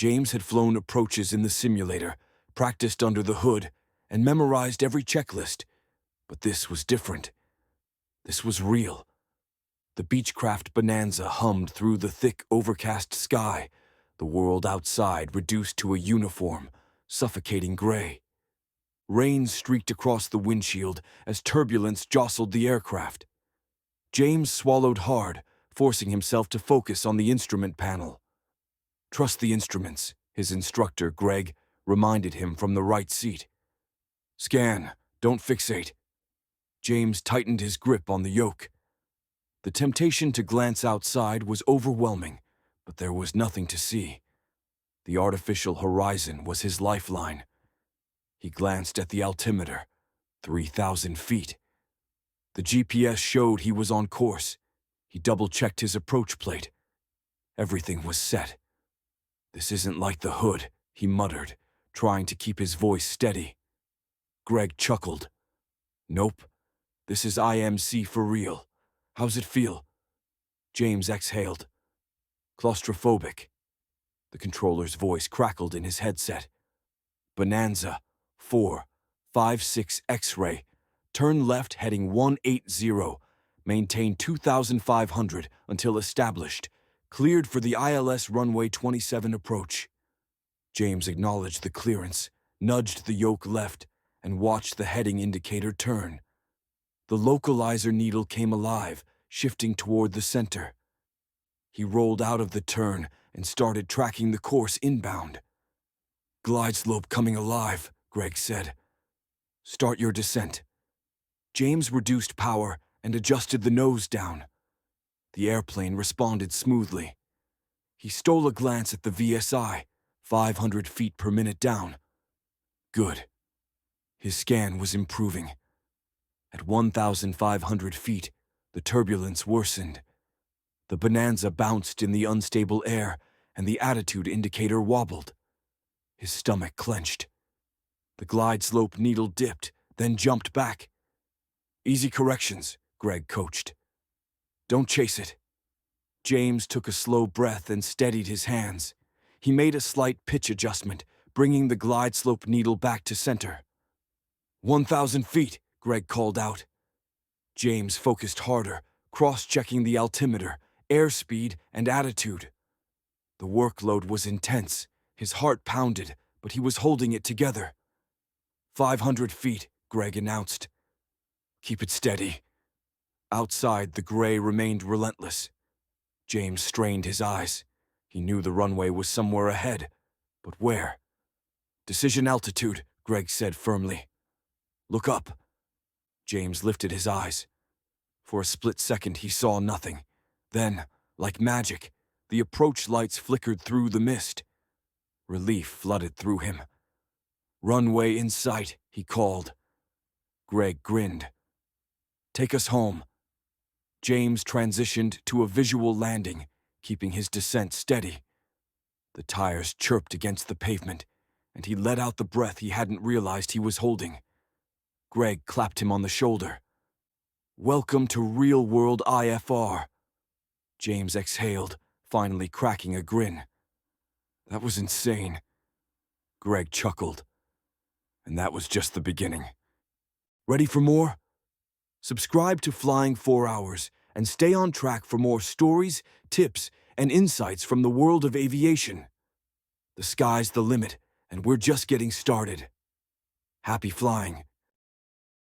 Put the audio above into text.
James had flown approaches in the simulator, practiced under the hood, and memorized every checklist. But this was different. This was real. The Beechcraft Bonanza hummed through the thick, overcast sky, the world outside reduced to a uniform, suffocating gray. Rain streaked across the windshield as turbulence jostled the aircraft. James swallowed hard, forcing himself to focus on the instrument panel. "Trust the instruments," his instructor, Greg, reminded him from the right seat. "Scan, don't fixate." James tightened his grip on the yoke. The temptation to glance outside was overwhelming, but there was nothing to see. The artificial horizon was his lifeline. He glanced at the altimeter, 3,000 feet. The GPS showed he was on course. He double-checked his approach plate. Everything was set. "This isn't like the hood," he muttered, trying to keep his voice steady. Greg chuckled. "Nope. This is IMC for real. How's it feel?" James exhaled. "Claustrophobic." The controller's voice crackled in his headset. "Bonanza, 456 X-ray. Turn left heading 180. Maintain 2,500 until established. Cleared for the ILS runway 27 approach." James acknowledged the clearance, nudged the yoke left, and watched the heading indicator turn. The localizer needle came alive, shifting toward the center. He rolled out of the turn and started tracking the course inbound. "Glide slope coming alive," Greg said. "Start your descent." James reduced power and adjusted the nose down. The airplane responded smoothly. He stole a glance at the VSI, 500 feet per minute down. Good. His scan was improving. At 1,500 feet, the turbulence worsened. The Bonanza bounced in the unstable air, and the attitude indicator wobbled. His stomach clenched. The glide slope needle dipped, then jumped back. "Easy corrections," Greg coached. "Don't chase it." James took a slow breath and steadied his hands. He made a slight pitch adjustment, bringing the glide slope needle back to center. 1,000 feet, Greg called out. James focused harder, cross-checking the altimeter, airspeed, and attitude. The workload was intense. His heart pounded, but he was holding it together. 500 feet, Greg announced. "Keep it steady." Outside, the gray remained relentless. James strained his eyes. He knew the runway was somewhere ahead, but where? "Decision altitude," Greg said firmly. "Look up." James lifted his eyes. For a split second, he saw nothing. Then, like magic, the approach lights flickered through the mist. Relief flooded through him. "Runway in sight," he called. Greg grinned. "Take us home." James transitioned to a visual landing, keeping his descent steady. The tires chirped against the pavement, and he let out the breath he hadn't realized he was holding. Greg clapped him on the shoulder. "Welcome to real-world IFR." James exhaled, finally cracking a grin. "That was insane." Greg chuckled. "And that was just the beginning. Ready for more? Subscribe to Flying 4 Hours and stay on track for more stories, tips, and insights from the world of aviation. The sky's the limit, and we're just getting started. Happy flying.